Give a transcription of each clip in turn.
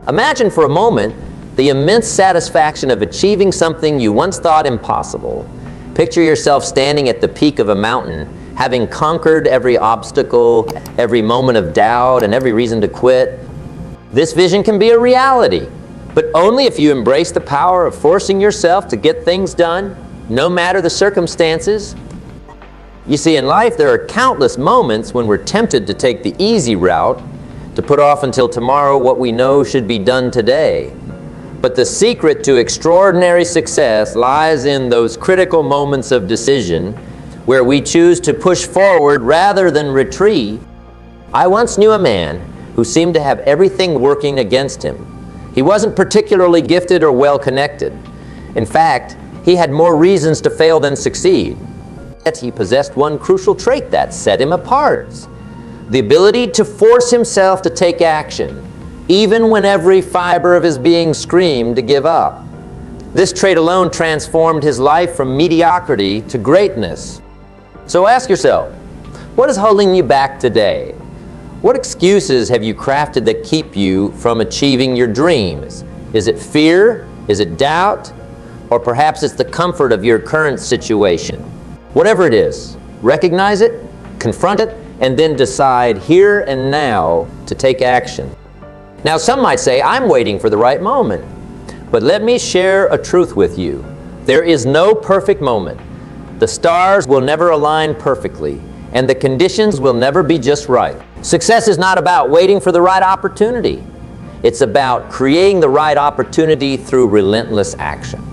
Imagine for a moment the immense satisfaction of achieving something you once thought impossible. Picture yourself standing at the peak of a mountain, having conquered every obstacle, every moment of doubt, and every reason to quit. This vision can be a reality, but only if you embrace the power of forcing yourself to get things done, no matter the circumstances. You see, in life there are countless moments when we're tempted to take the easy route, to put off until tomorrow what we know should be done today. But the secret to extraordinary success lies in those critical moments of decision where we choose to push forward rather than retreat. I once knew a man who seemed to have everything working against him. He wasn't particularly gifted or well-connected. In fact, he had more reasons to fail than succeed. Yet he possessed one crucial trait that set him apart: the ability to force himself to take action, even when every fiber of his being screamed to give up. This trait alone transformed his life from mediocrity to greatness. So ask yourself, what is holding you back today? What excuses have you crafted that keep you from achieving your dreams? Is it fear? Is it doubt? Or perhaps it's the comfort of your current situation. Whatever it is, recognize it, confront it, and then decide here and now to take action. Now, some might say, I'm waiting for the right moment. But let me share a truth with you. There is no perfect moment. The stars will never align perfectly, and the conditions will never be just right. Success is not about waiting for the right opportunity. It's about creating the right opportunity through relentless action.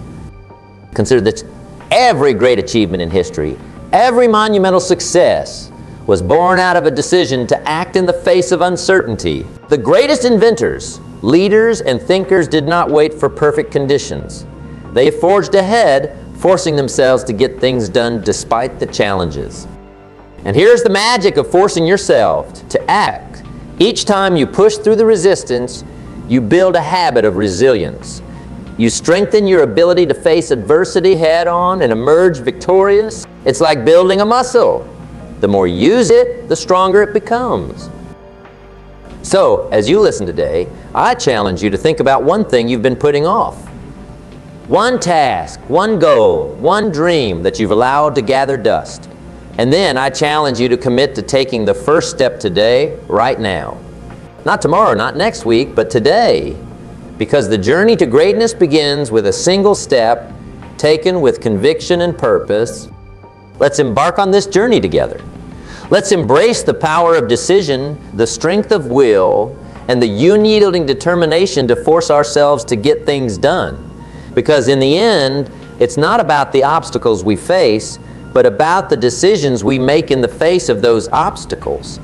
Consider that every great achievement in history, every monumental success, was born out of a decision to act in the face of uncertainty. The greatest inventors, leaders, and thinkers did not wait for perfect conditions. They forged ahead, forcing themselves to get things done despite the challenges. And here's the magic of forcing yourself to act. Each time you push through the resistance, you build a habit of resilience. You strengthen your ability to face adversity head-on and emerge victorious. It's like building a muscle. The more you use it, the stronger it becomes. So, as you listen today, I challenge you to think about one thing you've been putting off. One task, one goal, one dream that you've allowed to gather dust. And then I challenge you to commit to taking the first step today, right now. Not tomorrow, not next week, but today. Because the journey to greatness begins with a single step taken with conviction and purpose. Let's embark on this journey together. Let's embrace the power of decision, the strength of will, and the unyielding determination to force ourselves to get things done. Because in the end, it's not about the obstacles we face, but about the decisions we make in the face of those obstacles.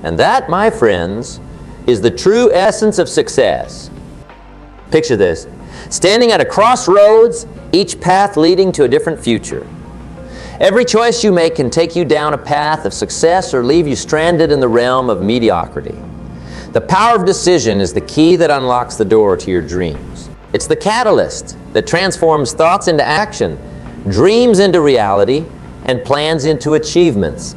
And that, my friends, is the true essence of success. Picture this: standing at a crossroads, each path leading to a different future. Every choice you make can take you down a path of success or leave you stranded in the realm of mediocrity. The power of decision is the key that unlocks the door to your dreams. It's the catalyst that transforms thoughts into action, dreams into reality, and plans into achievements.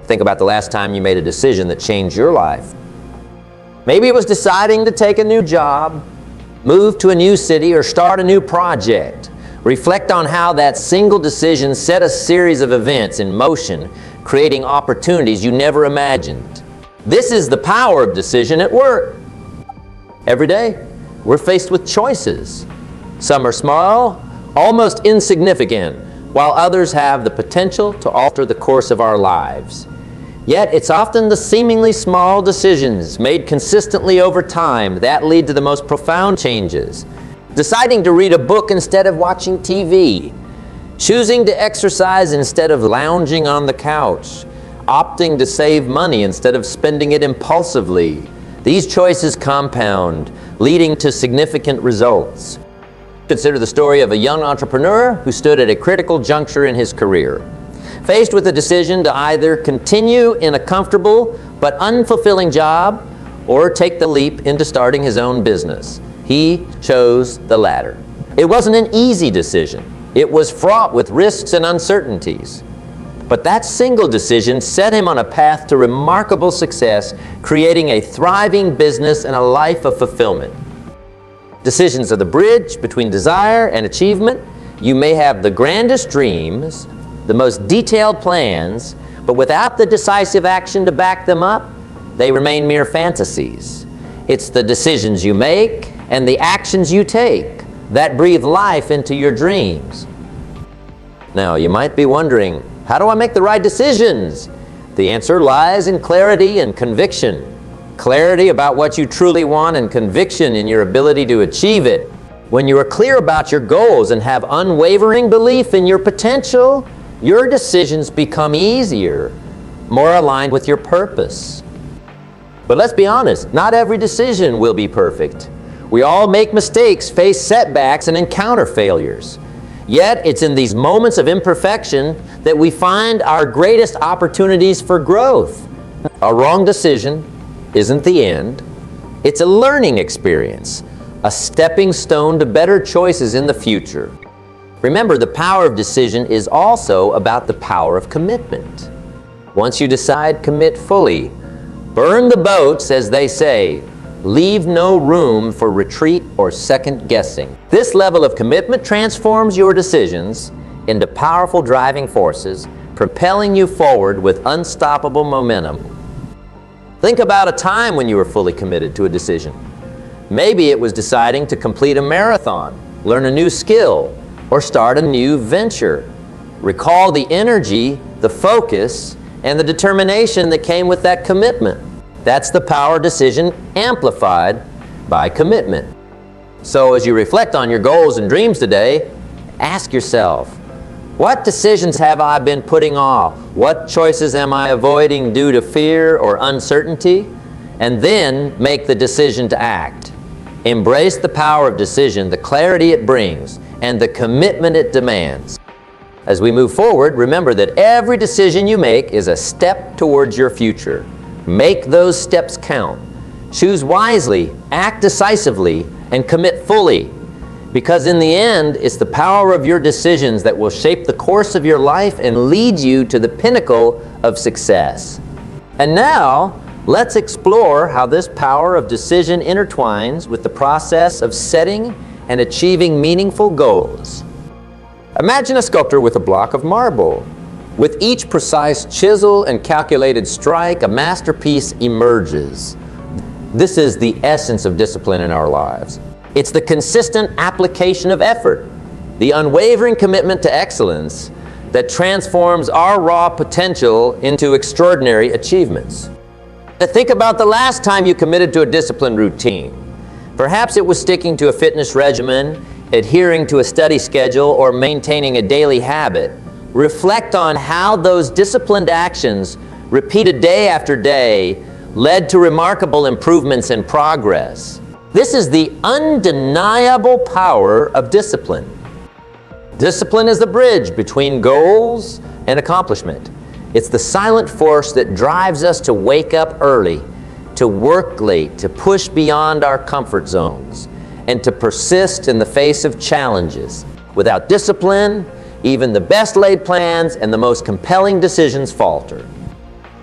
Think about the last time you made a decision that changed your life. Maybe it was deciding to take a new job, move to a new city, or start a new project. Reflect on how that single decision set a series of events in motion, creating opportunities you never imagined. This is the power of decision at work. Every day, we're faced with choices. Some are small, almost insignificant, while others have the potential to alter the course of our lives. Yet it's often the seemingly small decisions made consistently over time that lead to the most profound changes. Deciding to read a book instead of watching TV, choosing to exercise instead of lounging on the couch, opting to save money instead of spending it impulsively. These choices compound, leading to significant results. Consider the story of a young entrepreneur who stood at a critical juncture in his career. Faced with a decision to either continue in a comfortable but unfulfilling job or take the leap into starting his own business, he chose the latter. It wasn't an easy decision. It was fraught with risks and uncertainties. But that single decision set him on a path to remarkable success, creating a thriving business and a life of fulfillment. Decisions are the bridge between desire and achievement. You may have the grandest dreams, the most detailed plans, but without the decisive action to back them up, they remain mere fantasies. It's the decisions you make and the actions you take that breathe life into your dreams. Now, you might be wondering, how do I make the right decisions? The answer lies in clarity and conviction. Clarity about what you truly want and conviction in your ability to achieve it. When you are clear about your goals and have unwavering belief in your potential, your decisions become easier, more aligned with your purpose. But let's be honest, not every decision will be perfect. We all make mistakes, face setbacks, and encounter failures. Yet, it's in these moments of imperfection that we find our greatest opportunities for growth. A wrong decision isn't the end. It's a learning experience, a stepping stone to better choices in the future. Remember, the power of decision is also about the power of commitment. Once you decide, commit fully. Burn the boats, as they say. Leave no room for retreat or second guessing. This level of commitment transforms your decisions into powerful driving forces, propelling you forward with unstoppable momentum. Think about a time when you were fully committed to a decision. Maybe it was deciding to complete a marathon, learn a new skill, or start a new venture. Recall the energy, the focus, and the determination that came with that commitment. That's the power of decision amplified by commitment. So as you reflect on your goals and dreams today, ask yourself, what decisions have I been putting off? What choices am I avoiding due to fear or uncertainty? And then make the decision to act. Embrace the power of decision, the clarity it brings, and the commitment it demands. As we move forward, remember that every decision you make is a step towards your future. Make those steps count. Choose wisely, act decisively, and commit fully. Because in the end, it's the power of your decisions that will shape the course of your life and lead you to the pinnacle of success. And now, let's explore how this power of decision intertwines with the process of setting and achieving meaningful goals. Imagine a sculptor with a block of marble. With each precise chisel and calculated strike, a masterpiece emerges. This is the essence of discipline in our lives. It's the consistent application of effort, the unwavering commitment to excellence that transforms our raw potential into extraordinary achievements. Think about the last time you committed to a disciplined routine. Perhaps it was sticking to a fitness regimen, adhering to a study schedule, or maintaining a daily habit. Reflect on how those disciplined actions, repeated day after day, led to remarkable improvements and progress. This is the undeniable power of discipline. Discipline is the bridge between goals and accomplishment. It's the silent force that drives us to wake up early, to work late, to push beyond our comfort zones, and to persist in the face of challenges. Without discipline, even the best laid plans and the most compelling decisions falter.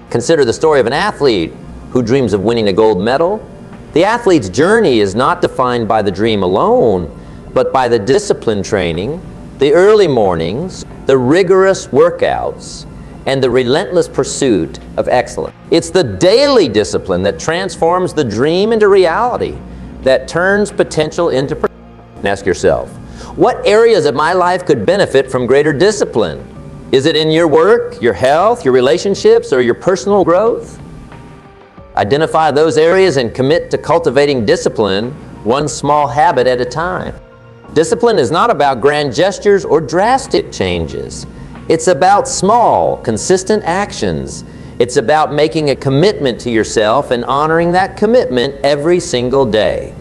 Consider the story of an athlete who dreams of winning a gold medal. The athlete's journey is not defined by the dream alone, but by the discipline training, the early mornings, the rigorous workouts, and the relentless pursuit of excellence. It's the daily discipline that transforms the dream into reality, that turns potential into and ask yourself, what areas of my life could benefit from greater discipline? Is it in your work, your health, your relationships, or your personal growth? Identify those areas and commit to cultivating discipline, one small habit at a time. Discipline is not about grand gestures or drastic changes. It's about small, consistent actions. It's about making a commitment to yourself and honoring that commitment every single day.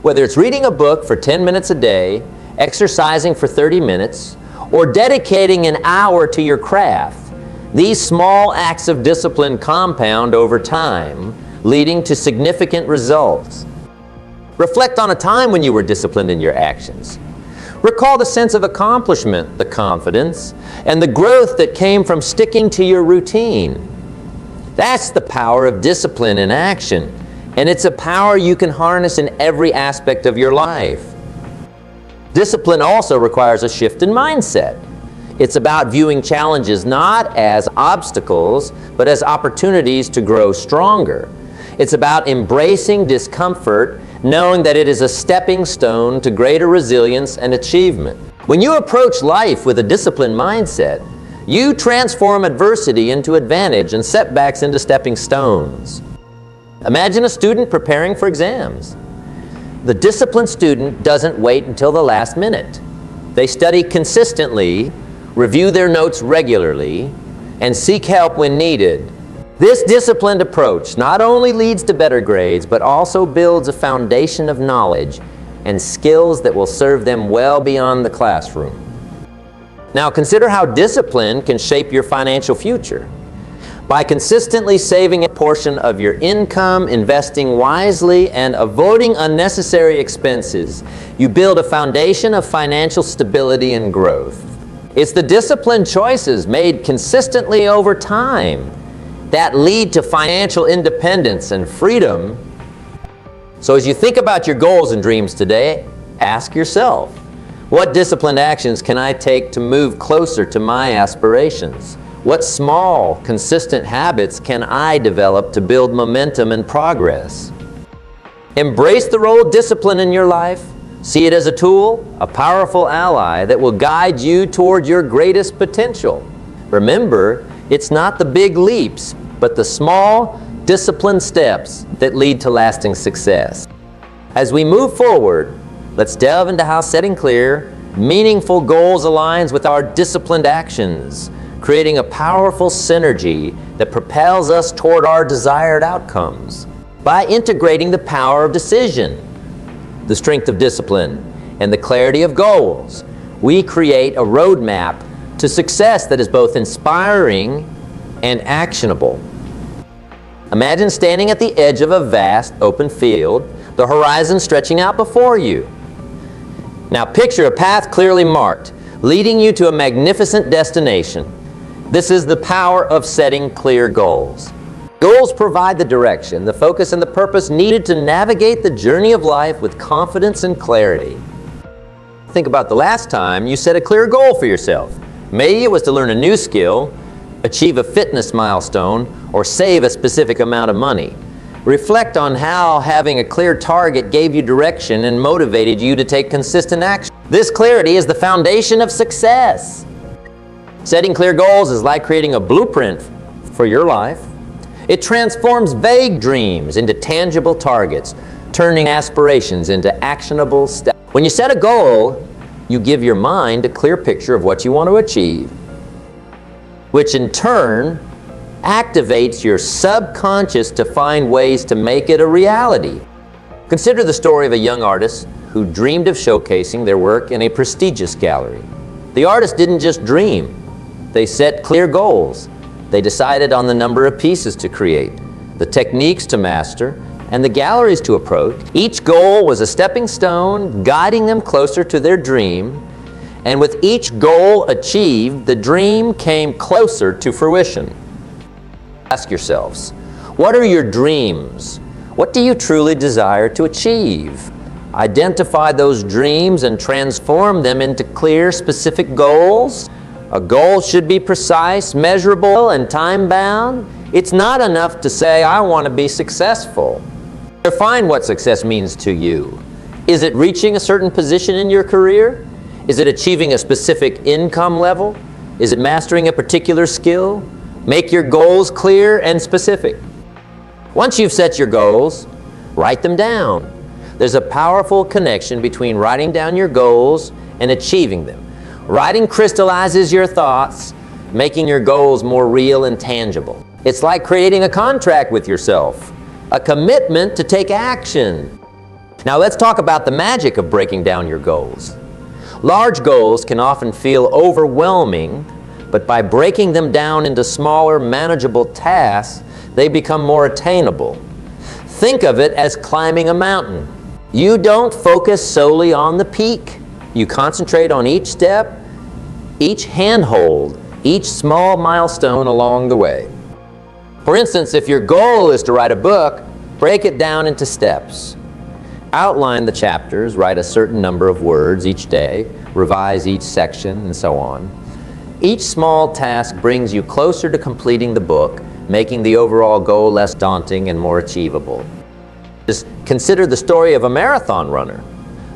Whether it's reading a book for 10 minutes a day, exercising for 30 minutes, or dedicating an hour to your craft, these small acts of discipline compound over time, leading to significant results. Reflect on a time when you were disciplined in your actions. Recall the sense of accomplishment, the confidence, and the growth that came from sticking to your routine. That's the power of discipline in action, and it's a power you can harness in every aspect of your life. Discipline also requires a shift in mindset. It's about viewing challenges not as obstacles, but as opportunities to grow stronger. It's about embracing discomfort, knowing that it is a stepping stone to greater resilience and achievement. When you approach life with a disciplined mindset, you transform adversity into advantage and setbacks into stepping stones. Imagine a student preparing for exams. The disciplined student doesn't wait until the last minute. They study consistently, review their notes regularly, and seek help when needed. This disciplined approach not only leads to better grades, but also builds a foundation of knowledge and skills that will serve them well beyond the classroom. Now consider how discipline can shape your financial future. By consistently saving a portion of your income, investing wisely, and avoiding unnecessary expenses, you build a foundation of financial stability and growth. It's the disciplined choices made consistently over time that lead to financial independence and freedom. So as you think about your goals and dreams today, ask yourself, what disciplined actions can I take to move closer to my aspirations? What small, consistent habits can I develop to build momentum and progress? Embrace the role of discipline in your life. See it as a tool, a powerful ally that will guide you toward your greatest potential. Remember, it's not the big leaps, but the small, disciplined steps that lead to lasting success. As we move forward, let's delve into how setting clear, meaningful goals aligns with our disciplined actions, creating a powerful synergy that propels us toward our desired outcomes. By integrating the power of decision, the strength of discipline, and the clarity of goals, we create a roadmap to success that is both inspiring and actionable. Imagine standing at the edge of a vast open field, the horizon stretching out before you. Now picture a path clearly marked, leading you to a magnificent destination. This is the power of setting clear goals. Goals provide the direction, the focus, and the purpose needed to navigate the journey of life with confidence and clarity. Think about the last time you set a clear goal for yourself. Maybe it was to learn a new skill, achieve a fitness milestone, or save a specific amount of money. Reflect on how having a clear target gave you direction and motivated you to take consistent action. This clarity is the foundation of success. Setting clear goals is like creating a blueprint for your life. It transforms vague dreams into tangible targets, turning aspirations into actionable steps. When you set a goal, you give your mind a clear picture of what you want to achieve, which in turn activates your subconscious to find ways to make it a reality. Consider the story of a young artist who dreamed of showcasing their work in a prestigious gallery. The artist didn't just dream. They set clear goals. They decided on the number of pieces to create, the techniques to master, and the galleries to approach. Each goal was a stepping stone, guiding them closer to their dream, and with each goal achieved, the dream came closer to fruition. Ask yourselves, what are your dreams? What do you truly desire to achieve? Identify those dreams and transform them into clear, specific goals. A goal should be precise, measurable, and time-bound. It's not enough to say, I want to be successful. Define what success means to you. Is it reaching a certain position in your career? Is it achieving a specific income level? Is it mastering a particular skill? Make your goals clear and specific. Once you've set your goals, write them down. There's a powerful connection between writing down your goals and achieving them. Writing crystallizes your thoughts, making your goals more real and tangible. It's like creating a contract with yourself, a commitment to take action. Now let's talk about the magic of breaking down your goals. Large goals can often feel overwhelming, but by breaking them down into smaller, manageable tasks, they become more attainable. Think of it as climbing a mountain. You don't focus solely on the peak. You concentrate on each step, each handhold, each small milestone along the way. For instance, if your goal is to write a book, break it down into steps. Outline the chapters, write a certain number of words each day, revise each section, and so on. Each small task brings you closer to completing the book, making the overall goal less daunting and more achievable. Just consider the story of a marathon runner.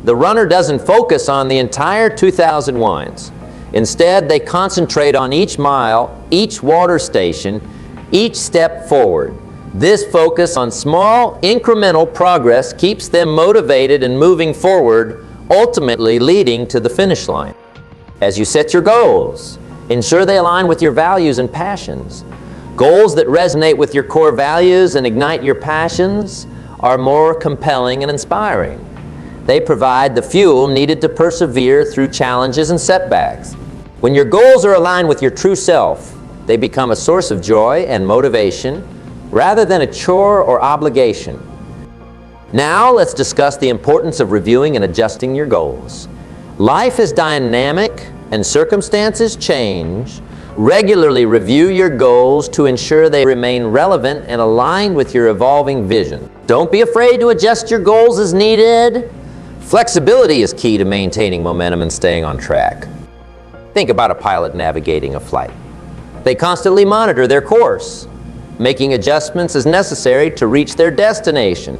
The runner doesn't focus on the entire 2,000 winds. Instead, they concentrate on each mile, each water station, each step forward. This focus on small, incremental progress keeps them motivated and moving forward, ultimately leading to the finish line. As you set your goals, ensure they align with your values and passions. Goals that resonate with your core values and ignite your passions are more compelling and inspiring. They provide the fuel needed to persevere through challenges and setbacks. When your goals are aligned with your true self, they become a source of joy and motivation rather than a chore or obligation. Now let's discuss the importance of reviewing and adjusting your goals. Life is dynamic and circumstances change. Regularly review your goals to ensure they remain relevant and aligned with your evolving vision. Don't be afraid to adjust your goals as needed. Flexibility is key to maintaining momentum and staying on track. Think about a pilot navigating a flight. They constantly monitor their course, making adjustments as necessary to reach their destination.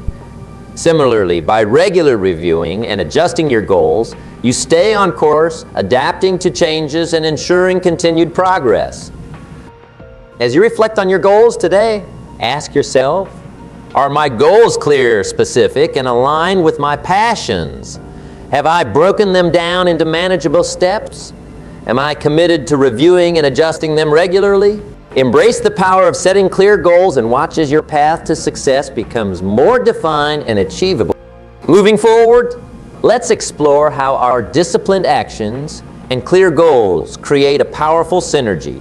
Similarly, by regular reviewing and adjusting your goals, you stay on course, adapting to changes and ensuring continued progress. As you reflect on your goals today, ask yourself, are my goals clear, specific, and aligned with my passions? Have I broken them down into manageable steps? Am I committed to reviewing and adjusting them regularly? Embrace the power of setting clear goals and watch as your path to success becomes more defined and achievable. Moving forward, let's explore how our disciplined actions and clear goals create a powerful synergy,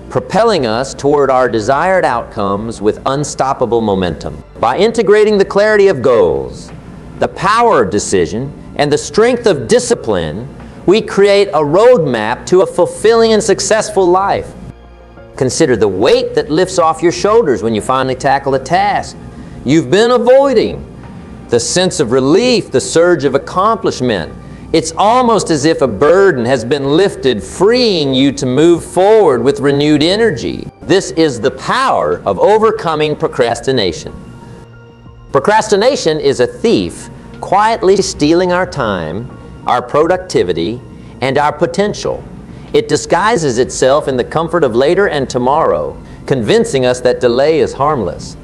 propelling us toward our desired outcomes with unstoppable momentum. By integrating the clarity of goals, the power of decision, and the strength of discipline, we create a roadmap to a fulfilling and successful life. Consider the weight that lifts off your shoulders when you finally tackle a task you've been avoiding. The sense of relief, the surge of accomplishment. It's almost as if a burden has been lifted, freeing you to move forward with renewed energy. This is the power of overcoming procrastination. Procrastination is a thief quietly stealing our time, our productivity, and our potential. It disguises itself in the comfort of later and tomorrow, convincing us that delay is harmless.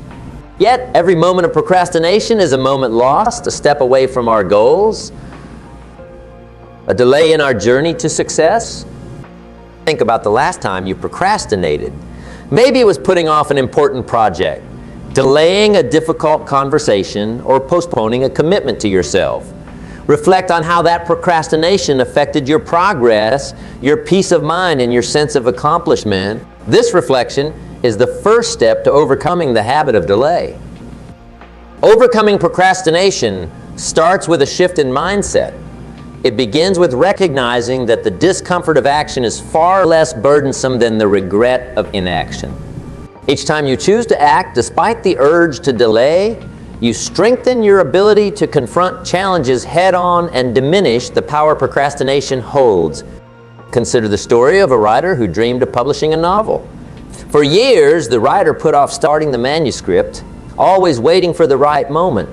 Yet, every moment of procrastination is a moment lost, a step away from our goals, a delay in our journey to success. Think about the last time you procrastinated. Maybe it was putting off an important project, delaying a difficult conversation, or postponing a commitment to yourself. Reflect on how that procrastination affected your progress, your peace of mind, and your sense of accomplishment. This reflection is the first step to overcoming the habit of delay. Overcoming procrastination starts with a shift in mindset. It begins with recognizing that the discomfort of action is far less burdensome than the regret of inaction. Each time you choose to act despite the urge to delay, you strengthen your ability to confront challenges head-on and diminish the power procrastination holds. Consider the story of a writer who dreamed of publishing a novel. For years, the writer put off starting the manuscript, always waiting for the right moment.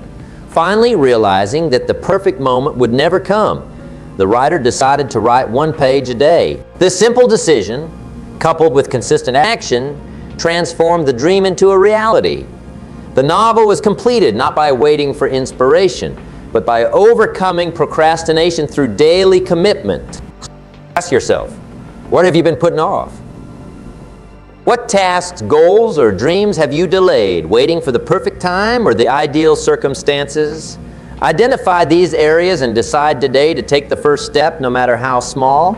Finally, realizing that the perfect moment would never come, the writer decided to write 1 page a day. This simple decision, coupled with consistent action, transformed the dream into a reality. The novel was completed not by waiting for inspiration, but by overcoming procrastination through daily commitment. Ask yourself, what have you been putting off? What tasks, goals, or dreams have you delayed, waiting for the perfect time or the ideal circumstances? Identify these areas and decide today to take the first step, no matter how small.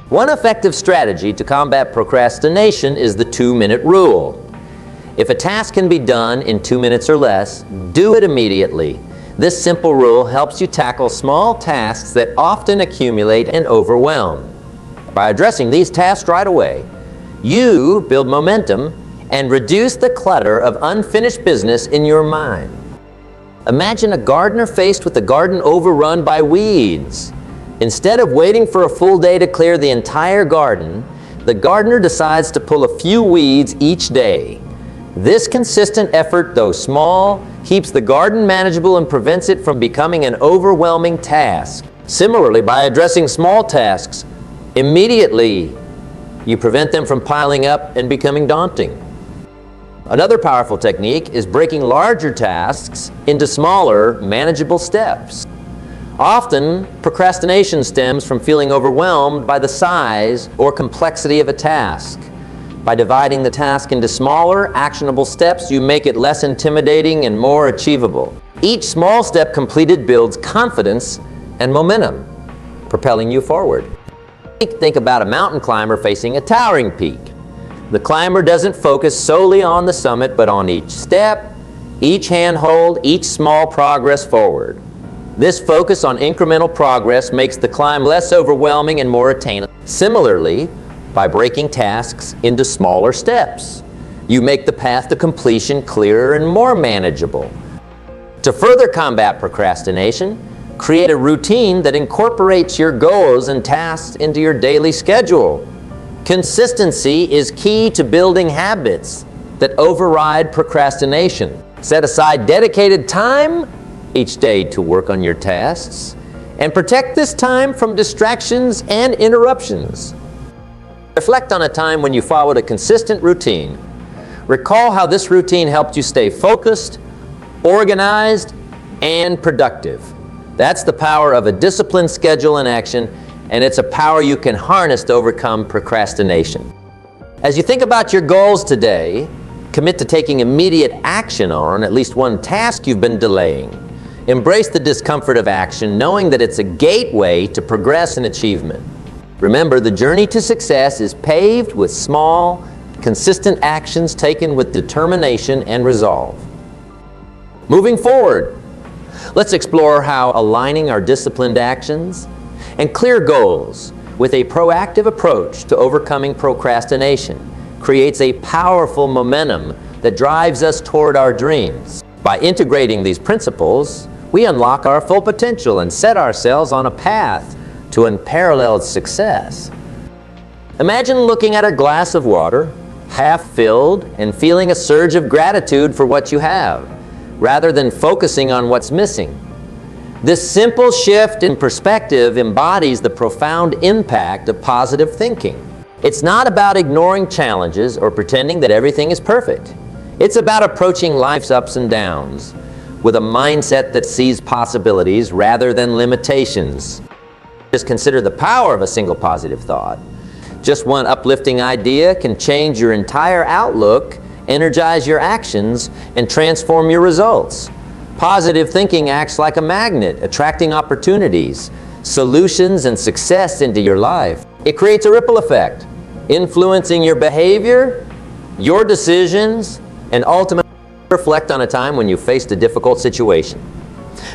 One effective strategy to combat procrastination is the 2-minute rule. If a task can be done in 2 minutes or less, do it immediately. This simple rule helps you tackle small tasks that often accumulate and overwhelm. By addressing these tasks right away, you build momentum and reduce the clutter of unfinished business in your mind. Imagine a gardener faced with a garden overrun by weeds. Instead of waiting for a full day to clear the entire garden, the gardener decides to pull a few weeds each day. This consistent effort, though small, keeps the garden manageable and prevents it from becoming an overwhelming task. Similarly, by addressing small tasks immediately, you prevent them from piling up and becoming daunting. Another powerful technique is breaking larger tasks into smaller, manageable steps. Often, procrastination stems from feeling overwhelmed by the size or complexity of a task. By dividing the task into smaller, actionable steps, you make it less intimidating and more achievable. Each small step completed builds confidence and momentum, propelling you forward. Think about a mountain climber facing a towering peak. The climber doesn't focus solely on the summit, but on each step, each handhold, each small progress forward. This focus on incremental progress makes the climb less overwhelming and more attainable. Similarly, by breaking tasks into smaller steps, you make the path to completion clearer and more manageable. To further combat procrastination, create a routine that incorporates your goals and tasks into your daily schedule. Consistency is key to building habits that override procrastination. Set aside dedicated time each day to work on your tasks, and protect this time from distractions and interruptions. Reflect on a time when you followed a consistent routine. Recall how this routine helped you stay focused, organized, and productive. That's the power of a disciplined schedule in action, and it's a power you can harness to overcome procrastination. As you think about your goals today, commit to taking immediate action on at least one task you've been delaying. Embrace the discomfort of action, knowing that it's a gateway to progress and achievement. Remember, the journey to success is paved with small, consistent actions taken with determination and resolve. Moving forward, let's explore how aligning our disciplined actions and clear goals with a proactive approach to overcoming procrastination creates a powerful momentum that drives us toward our dreams. By integrating these principles, we unlock our full potential and set ourselves on a path to unparalleled success. Imagine looking at a glass of water, half filled, and feeling a surge of gratitude for what you have, rather than focusing on what's missing. This simple shift in perspective embodies the profound impact of positive thinking. It's not about ignoring challenges or pretending that everything is perfect. It's about approaching life's ups and downs with a mindset that sees possibilities rather than limitations. Just consider the power of a single positive thought. Just one uplifting idea can change your entire outlook, energize your actions, and transform your results. Positive thinking acts like a magnet, attracting opportunities, solutions, and success into your life. It creates a ripple effect, influencing your behavior, your decisions, and ultimately reflect on a time when you faced a difficult situation.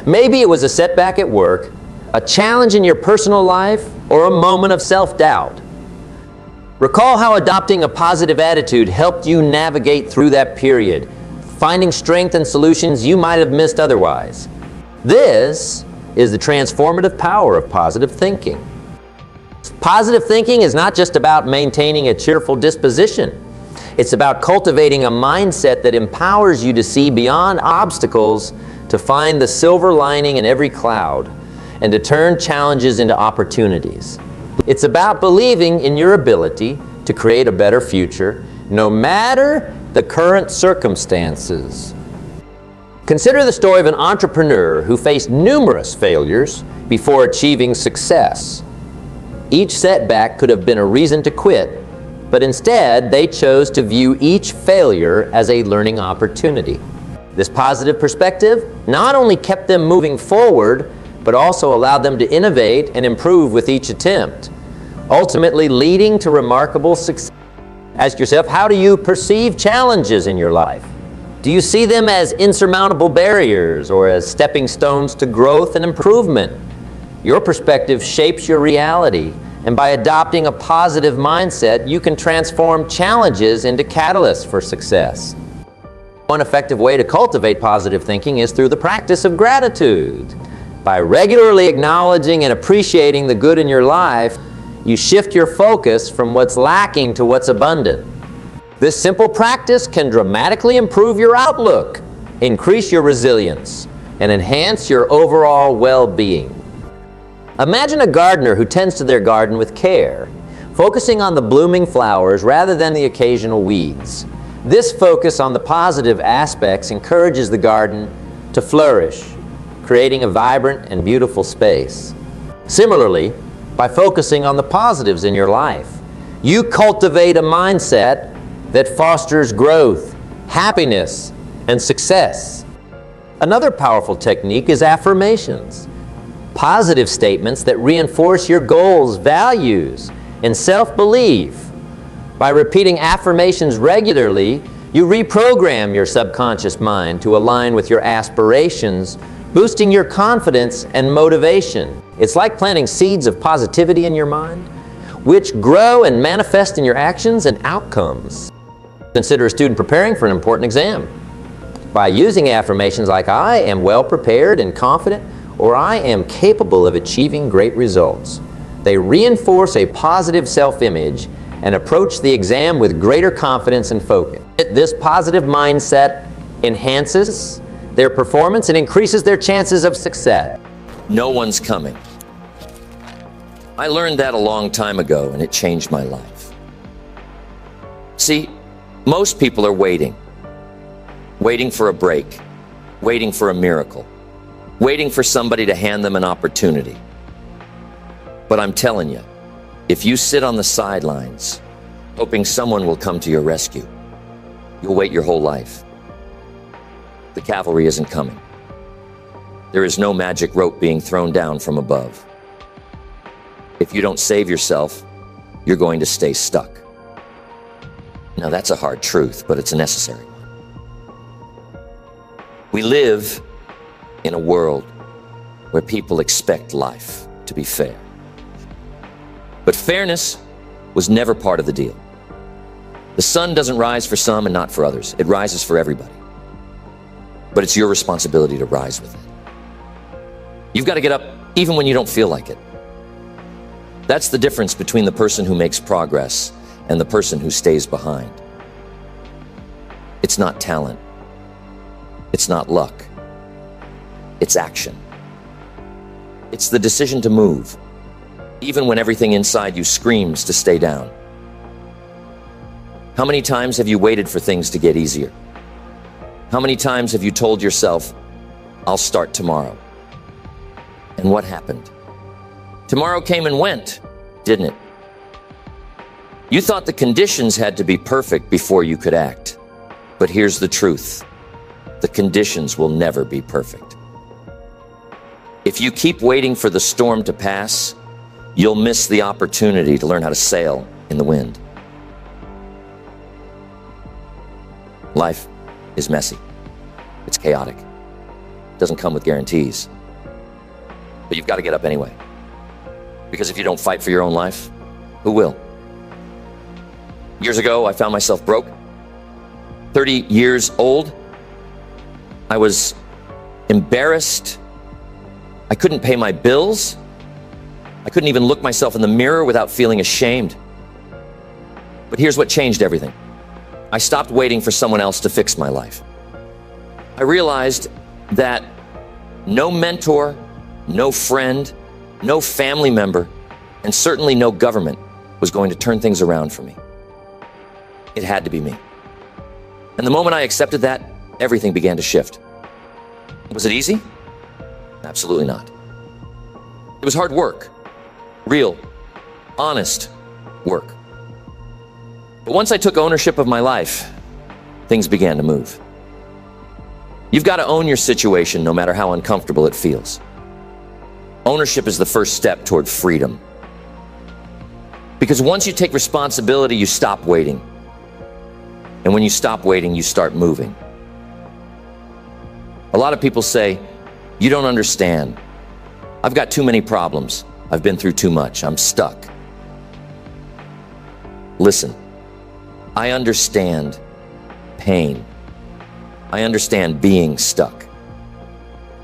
Maybe it was a setback at work, a challenge in your personal life, or a moment of self-doubt. Recall how adopting a positive attitude helped you navigate through that period, finding strength and solutions you might have missed otherwise. This is the transformative power of positive thinking. Positive thinking is not just about maintaining a cheerful disposition. It's about cultivating a mindset that empowers you to see beyond obstacles, to find the silver lining in every cloud, and to turn challenges into opportunities. It's about believing in your ability to create a better future, no matter the current circumstances. Consider the story of an entrepreneur who faced numerous failures before achieving success. Each setback could have been a reason to quit, but instead they chose to view each failure as a learning opportunity. This positive perspective not only kept them moving forward, but also allowed them to innovate and improve with each attempt, ultimately leading to remarkable success. Ask yourself, how do you perceive challenges in your life? Do you see them as insurmountable barriers or as stepping stones to growth and improvement? Your perspective shapes your reality, and by adopting a positive mindset, you can transform challenges into catalysts for success. One effective way to cultivate positive thinking is through the practice of gratitude. By regularly acknowledging and appreciating the good in your life, you shift your focus from what's lacking to what's abundant. This simple practice can dramatically improve your outlook, increase your resilience, and enhance your overall well-being. Imagine a gardener who tends to their garden with care, focusing on the blooming flowers rather than the occasional weeds. This focus on the positive aspects encourages the garden to flourish, creating a vibrant and beautiful space. Similarly, by focusing on the positives in your life, you cultivate a mindset that fosters growth, happiness, and success. Another powerful technique is affirmations. Positive statements that reinforce your goals, values, and self-belief. By repeating affirmations regularly, you reprogram your subconscious mind to align with your aspirations, boosting your confidence and motivation. It's like planting seeds of positivity in your mind, which grow and manifest in your actions and outcomes. Consider a student preparing for an important exam. By using affirmations like "I am well prepared and confident," or "I am capable of achieving great results," they reinforce a positive self-image and approach the exam with greater confidence and focus. This positive mindset enhances their performance and increases their chances of success. No one's coming. I learned that a long time ago, and it changed my life. See, most people are waiting for a break, waiting for a miracle, waiting for somebody to hand them an opportunity. But I'm telling you, if you sit on the sidelines, hoping someone will come to your rescue, you'll wait your whole life. The cavalry isn't coming. There is no magic rope being thrown down from above. If you don't save yourself, you're going to stay stuck. Now that's a hard truth, but it's a necessary one. We live in a world where people expect life to be fair. But fairness was never part of the deal. The sun doesn't rise for some and not for others. It rises for everybody. But it's your responsibility to rise with it. You've got to get up even when you don't feel like it. That's the difference between the person who makes progress and the person who stays behind. It's not talent. It's not luck. It's action. It's the decision to move, even when everything inside you screams to stay down. How many times have you waited for things to get easier? How many times have you told yourself, "I'll start tomorrow"? And what happened? Tomorrow came and went, didn't it? You thought the conditions had to be perfect before you could act. But here's the truth. The conditions will never be perfect. If you keep waiting for the storm to pass, you'll miss the opportunity to learn how to sail in the wind. Life is messy. It's chaotic. It doesn't come with guarantees. But you've got to get up anyway. Because if you don't fight for your own life, who will? Years ago, I found myself broke. 30 years old. I was embarrassed. I couldn't pay my bills. I couldn't even look myself in the mirror without feeling ashamed. But here's what changed everything. I stopped waiting for someone else to fix my life. I realized that no mentor, no friend, no family member, and certainly no government was going to turn things around for me. It had to be me. And the moment I accepted that, everything began to shift. Was it easy? Absolutely not. It was hard work. Real, honest work. But once I took ownership of my life, things began to move. You've got to own your situation no matter how uncomfortable it feels. Ownership is the first step toward freedom. Because once you take responsibility, you stop waiting. And when you stop waiting, you start moving. A lot of people say, "You don't understand. I've got too many problems. I've been through too much. I'm stuck." Listen, I understand pain. I understand being stuck.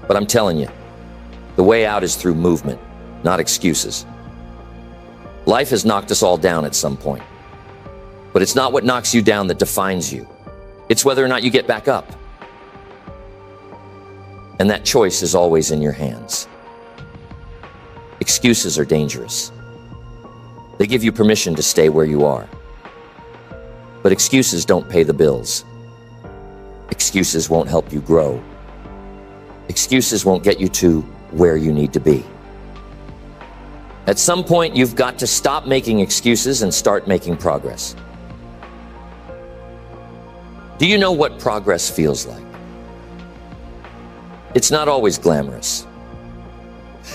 But I'm telling you, the way out is through movement, not excuses. Life has knocked us all down at some point. But it's not what knocks you down that defines you. It's whether or not you get back up. And that choice is always in your hands. Excuses are dangerous. They give you permission to stay where you are. But excuses don't pay the bills. Excuses won't help you grow. Excuses won't get you to where you need to be. At some point, you've got to stop making excuses and start making progress. Do you know what progress feels like? It's not always glamorous.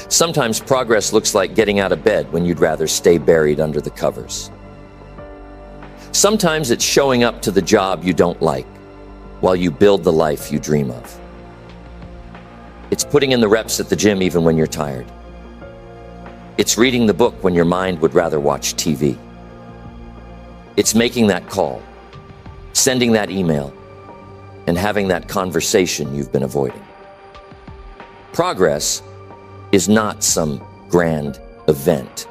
Sometimes progress looks like getting out of bed when you'd rather stay buried under the covers. Sometimes it's showing up to the job you don't like while you build the life you dream of. It's putting in the reps at the gym even when you're tired. It's reading the book when your mind would rather watch TV. It's making that call, sending that email, and having that conversation you've been avoiding. Progress is not some grand event.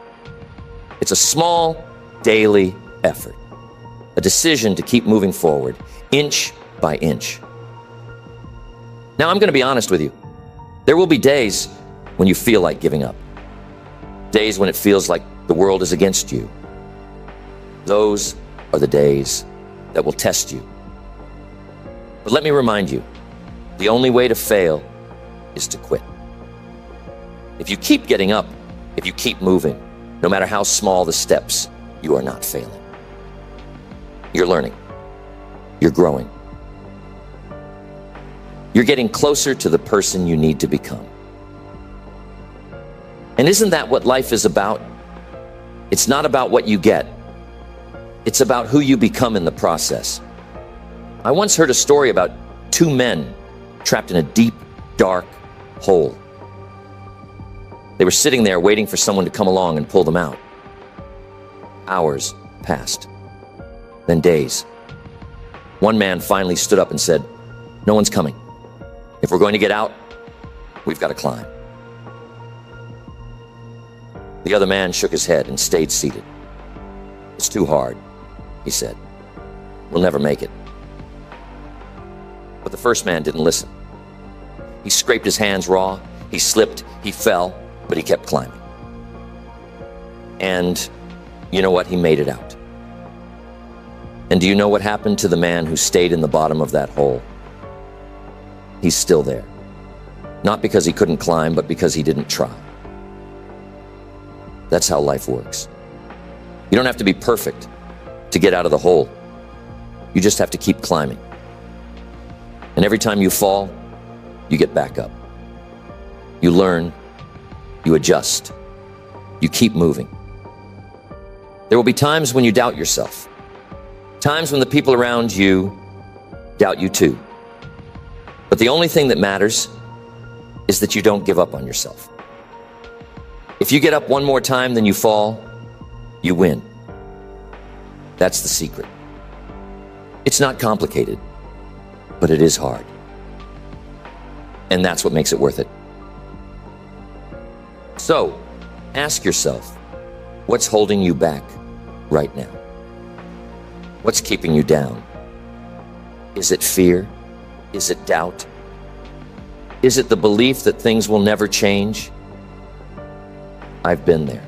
It's a small, daily effort, a decision to keep moving forward, inch by inch. Now, I'm going to be honest with you. There will be days when you feel like giving up. Days when it feels like the world is against you. Those are the days that will test you. But let me remind you, the only way to fail is to quit. If you keep getting up, if you keep moving, no matter how small the steps, you are not failing. You're learning. You're growing. You're getting closer to the person you need to become. And isn't that what life is about? It's not about what you get. It's about who you become in the process. I once heard a story about two men trapped in a deep, dark hole. They were sitting there waiting for someone to come along and pull them out. Hours passed, then days. One man finally stood up and said, "No one's coming. If we're going to get out, we've got to climb." The other man shook his head and stayed seated. "It's too hard," he said. "We'll never make it." But the first man didn't listen. He scraped his hands raw, he slipped, he fell, but he kept climbing. And you know what? He made it out. And do you know what happened to the man who stayed in the bottom of that hole? He's still there. Not because he couldn't climb, but because he didn't try. That's how life works. You don't have to be perfect to get out of the hole. You just have to keep climbing. And every time you fall, you get back up. You learn, you adjust, you keep moving. There will be times when you doubt yourself. Times when the people around you doubt you too. But the only thing that matters is that you don't give up on yourself. If you get up one more time than you fall, you win. That's the secret. It's not complicated, but it is hard. And that's what makes it worth it. So, ask yourself, what's holding you back right now? What's keeping you down? Is it fear? Is it doubt? Is it the belief that things will never change? I've been there.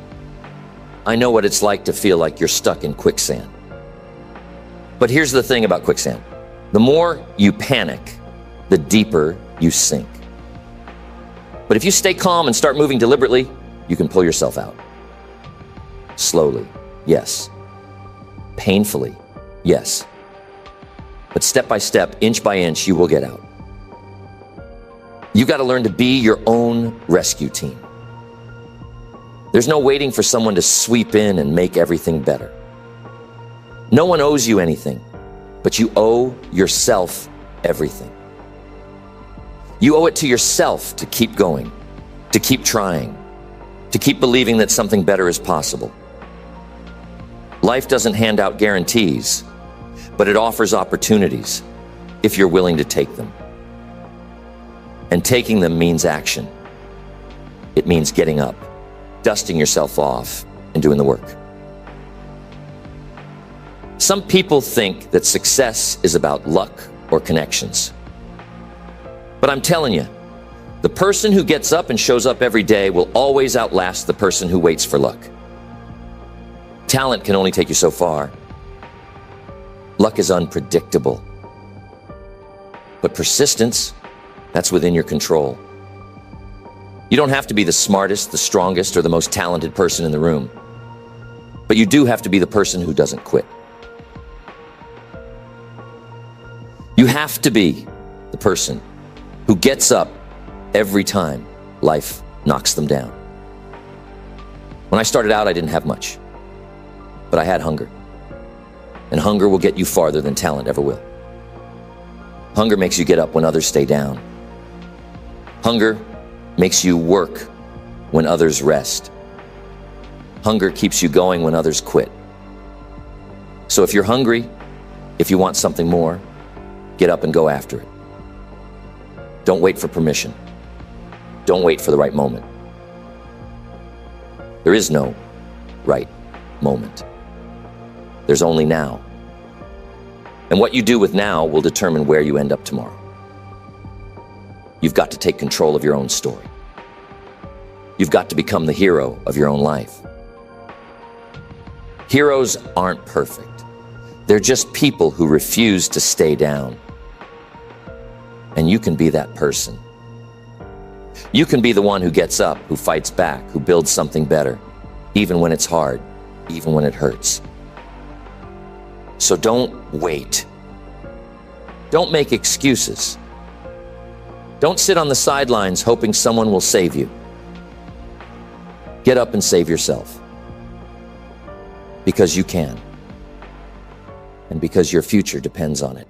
I know what it's like to feel like you're stuck in quicksand. But here's the thing about quicksand. The more you panic, the deeper you sink. But if you stay calm and start moving deliberately, you can pull yourself out. Slowly, yes. Painfully, yes. But step by step, inch by inch, you will get out. You've got to learn to be your own rescue team. There's no waiting for someone to sweep in and make everything better. No one owes you anything, but you owe yourself everything. You owe it to yourself to keep going, to keep trying, to keep believing that something better is possible. Life doesn't hand out guarantees, but it offers opportunities if you're willing to take them. And taking them means action. It means getting up, dusting yourself off, and doing the work. Some people think that success is about luck or connections. But I'm telling you, the person who gets up and shows up every day will always outlast the person who waits for luck. Talent can only take you so far. Luck is unpredictable. But persistence, that's within your control. You don't have to be the smartest, the strongest, or the most talented person in the room. But you do have to be the person who doesn't quit. You have to be the person who gets up every time life knocks them down. When I started out, I didn't have much, but I had hunger. And hunger will get you farther than talent ever will. Hunger makes you get up when others stay down. Hunger makes you work when others rest. Hunger keeps you going when others quit. So if you're hungry, if you want something more, get up and go after it. Don't wait for permission. Don't wait for the right moment. There is no right moment. There's only now. And what you do with now will determine where you end up tomorrow. You've got to take control of your own story. You've got to become the hero of your own life. Heroes aren't perfect. They're just people who refuse to stay down. And you can be that person. You can be the one who gets up, who fights back, who builds something better, even when it's hard, even when it hurts. So don't wait. Don't make excuses. Don't sit on the sidelines hoping someone will save you. Get up and save yourself. Because you can. And because your future depends on it.